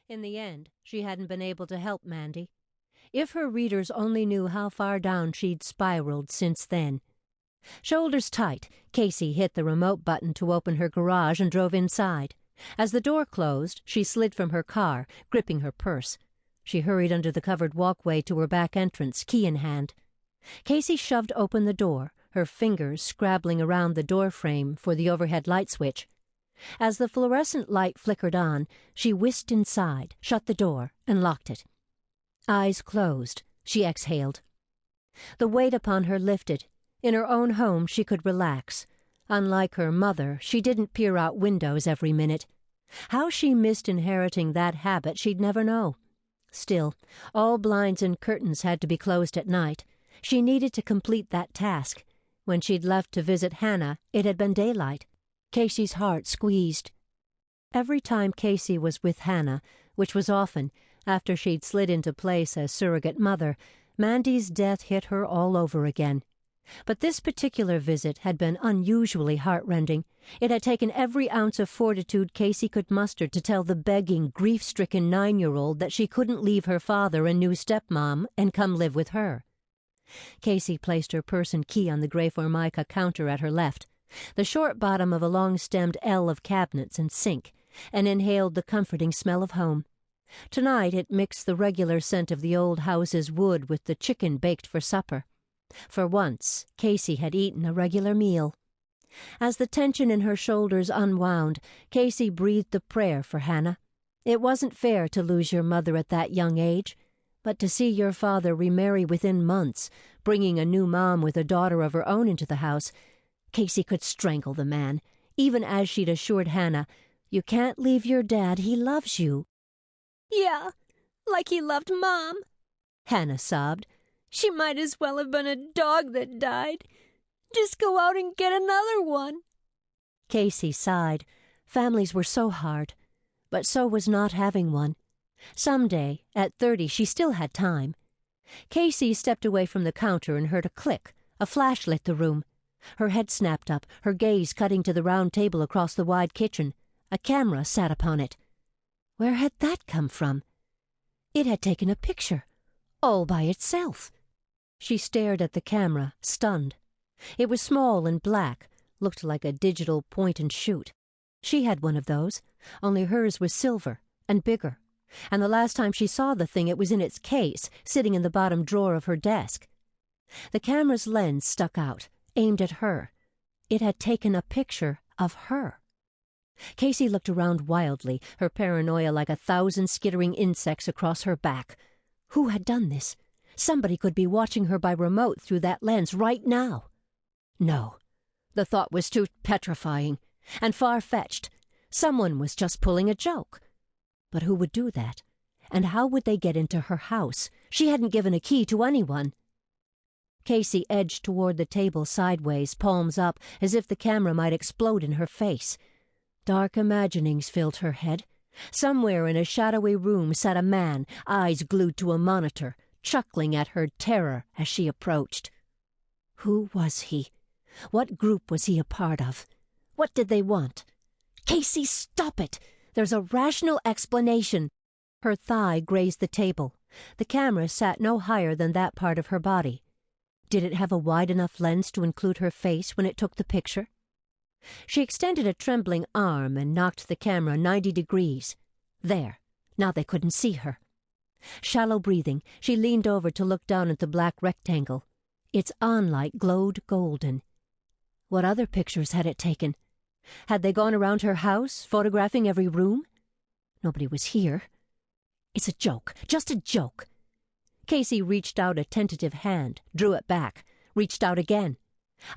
In the end, she hadn't been able to help Mandy. If her readers only knew how far down she'd spiraled since then. Shoulders tight, Kaycee hit the remote button to open her garage and drove inside. As the door closed, she slid from her car, gripping her purse. She hurried under the covered walkway to her back entrance, key in hand. Kaycee shoved open the door, her fingers scrabbling around the door frame for the overhead light switch. As the fluorescent light flickered on, she whisked inside, shut the door, and locked it. Eyes closed, she exhaled. The weight upon her lifted. In her own home she could relax. Unlike her mother, she didn't peer out windows every minute. How she missed inheriting that habit she'd never know. Still, all blinds and curtains had to be closed at night. She needed to complete that task. When she'd left to visit Hannah, it had been daylight. Kaycee's heart squeezed. Every time Kaycee was with Hannah, which was often, after she'd slid into place as surrogate mother, Mandy's death hit her all over again. But this particular visit had been unusually heartrending. It had taken every ounce of fortitude Kaycee could muster to tell the begging, grief-stricken 9-year-old that she couldn't leave her father and new stepmom and come live with her. Kaycee placed her purse and key on the gray Formica counter at her left, the short bottom of a long-stemmed L of cabinets and sink, and inhaled the comforting smell of home. Tonight it mixed the regular scent of the old house's wood with the chicken baked for supper. For once, Kaycee had eaten a regular meal. As the tension in her shoulders unwound, Kaycee breathed a prayer for Hannah. It wasn't fair to lose your mother at that young age, but to see your father remarry within months, bringing a new mom with a daughter of her own into the house, Kaycee could strangle the man, even as she'd assured Hannah, "You can't leave your dad, he loves you." "Yeah, like he loved Mom," Hannah sobbed. "She might as well have been a dog that died. Just go out and get another one." Kaycee sighed. Families were so hard, but so was not having one. Someday, at 30, she still had time. Kaycee stepped away from the counter and heard a click. A flash lit the room. Her head snapped up, her gaze cutting to the round table across the wide kitchen. A camera sat upon it. Where had that come from? It had taken a picture, all by itself. She stared at the camera, stunned. It was small and black, looked like a digital point-and-shoot. She had one of those, only hers was silver and bigger. And the last time she saw the thing, it was in its case, sitting in the bottom drawer of her desk. The camera's lens stuck out, aimed at her. It had taken a picture of her. Kaycee looked around wildly, her paranoia like 1,000 skittering insects across her back. Who had done this? Somebody could be watching her by remote through that lens right now. No, the thought was too petrifying and far-fetched. Someone was just pulling a joke. But who would do that? And how would they get into her house? She hadn't given a key to anyone. Kaycee edged toward the table sideways, palms up, as if the camera might explode in her face. Dark imaginings filled her head. Somewhere in a shadowy room sat a man, eyes glued to a monitor, chuckling at her terror as she approached. Who was he? What group was he a part of? What did they want? "Kaycee, stop it! There's a rational explanation." Her thigh grazed the table. The camera sat no higher than that part of her body. Did it have a wide enough lens to include her face when it took the picture? She extended a trembling arm and knocked the camera 90 degrees. There. Now they couldn't see her. Shallow breathing, she leaned over to look down at the black rectangle. Its on-light glowed golden. What other pictures had it taken? Had they gone around her house, photographing every room? Nobody was here. It's a joke, just a joke. Kaycee reached out a tentative hand, drew it back, reached out again.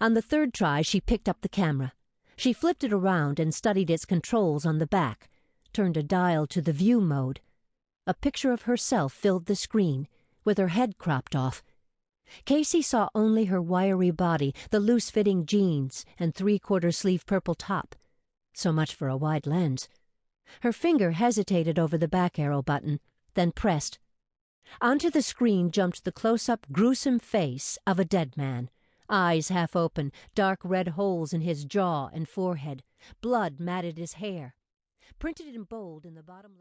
On the third try, she picked up the camera. She flipped it around and studied its controls on the back, turned a dial to the view mode. A picture of herself filled the screen, with her head cropped off. Kaycee saw only her wiry body, the loose-fitting jeans, and three-quarter-sleeve purple top. So much for a wide lens. Her finger hesitated over the back arrow button, then pressed. Onto the screen jumped the close-up, gruesome face of a dead man. Eyes half open, dark red holes in his jaw and forehead. Blood matted his hair. Printed in bold in the bottom left.